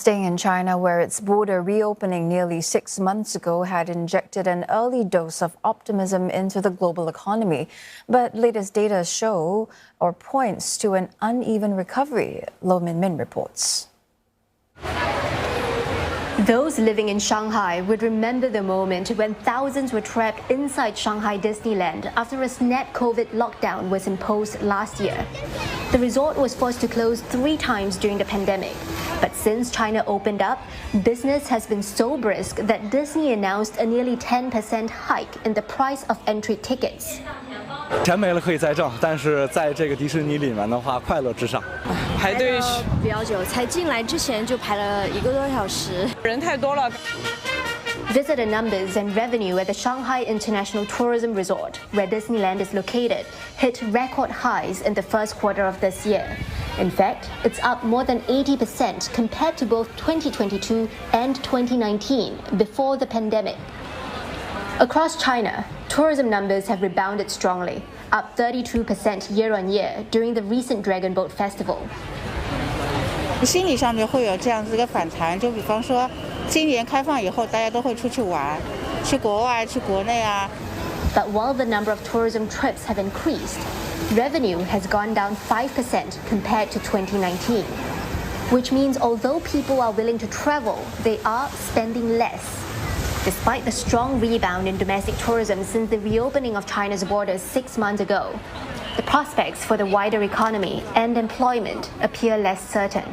Staying in China, where its border reopening nearly 6 months ago had injected an early dose of optimism into the global economy. But latest data show or points to an uneven recovery, Minmin reports. Those living in Shanghai would remember the moment when thousands were trapped inside Shanghai Disneyland after a snap COVID lockdown was imposed last year. The resort was forced to close 3 times during the pandemic. But since China opened up, business has been so brisk that Disney announced a nearly 10% hike in the price of entry tickets. 钱没了可以再挣，但是在这个迪士尼里面的话，快乐至上。排队比较久，才进来之前就排了1个多小时，人太多了。 Visitor numbers and revenue at the Shanghai International Tourism Resort, where Disneyland is located, hit record highs in the first quarter of this year. In fact, it's up more than 80% compared to both 2022 and 2019, before the pandemic. Across China, tourism numbers have rebounded strongly, up 32% year-on-year during the recent Dragon Boat Festival. 心理上面会有这样子一个反弹，就比方说，今年开放以后，大家都会出去玩，去国外、去国内啊。 But while the number of tourism trips have increased, revenue has gone down 5% compared to 2019, which means although people are willing to travel, they are spending less. Despite the strong rebound in domestic tourism since the reopening of China's borders 6 months ago, the prospects for the wider economy and employment appear less certain.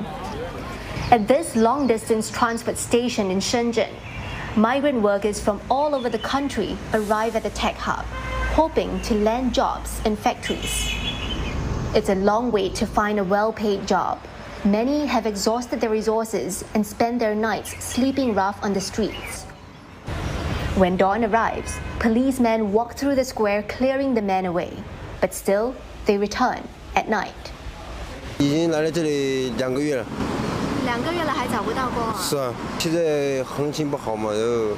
At this long-distance transport station in Shenzhen, migrant workers from all over the country arrive at the tech hub, hoping to land jobs in factories. It's a long wait to find a well-paid job. Many have exhausted their resources and spend their nights sleeping rough on the streets. When dawn arrives, policemen walk through the square clearing the men away. But still, they return at night. 已经来了这里2个月了。2个月了还找不到工啊？是啊，现在行情不好嘛，然后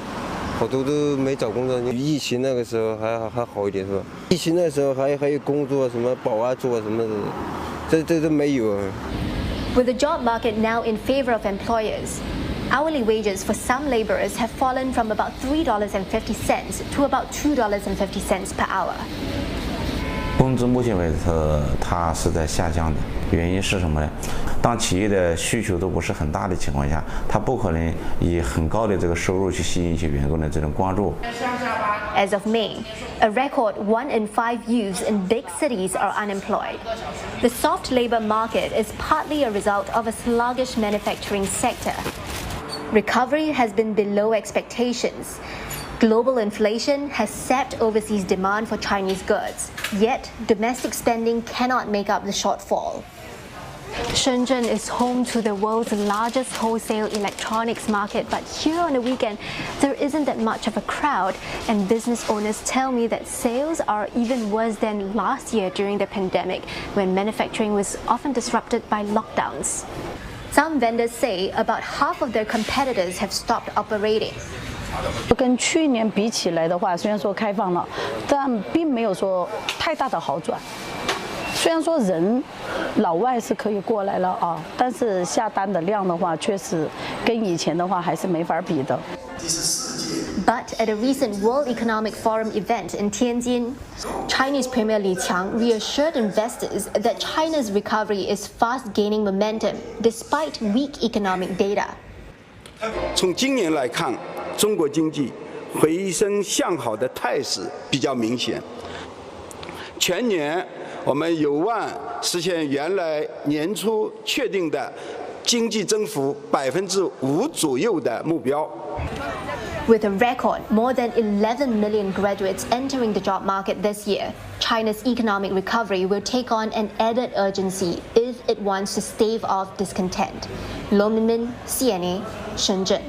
好多都没找工作。疫情那个时候还好一点是吧？疫情那时候还有工作，什么保安做什么的，这都没有啊。With the job market now in favor of employers, hourly wages for some laborers have fallen from about $3.50 to about $2.50 per hour. 工资目前为止它是在下降的，原因是什么呢？当企业的需求都不是很大的情况下，它不可能以很高的这个收入去吸引起员工的这种关注。As of May, a record 1 in 5 youths in big cities are unemployed. The soft labor market is partly a result of a sluggish manufacturing sector. Recovery has been below expectations. Global inflation has sapped overseas demand for Chinese goods, yet domestic spending cannot make up the shortfall. Shenzhen is home to the world's largest wholesale electronics market, but here on the weekend, there isn't that much of a crowd, and business owners tell me that sales are even worse than last year during the pandemic, when manufacturing was often disrupted by lockdowns. Some vendors say about half of their competitors have stopped operating. 跟去年比起来的话，虽然说开放了，但并没有说太大的好转。虽然说老外是可以过来了啊，但是下单的量的话，确实跟以前的话还是没法比的。But at a recent World Economic Forum event in Tianjin, Chinese Premier Li Qiang reassured investors that China's recovery is fast gaining momentum despite weak economic data. 从今年来看，中国经济回升向好的态势比较明显。全年我们有望实现原来年初确定的经济增幅5%左右的目标。 With a record more than 11 million graduates entering the job market this year, China's economic recovery will take on an added urgency if it wants to stave off discontent. Minmin, CNA, Shenzhen.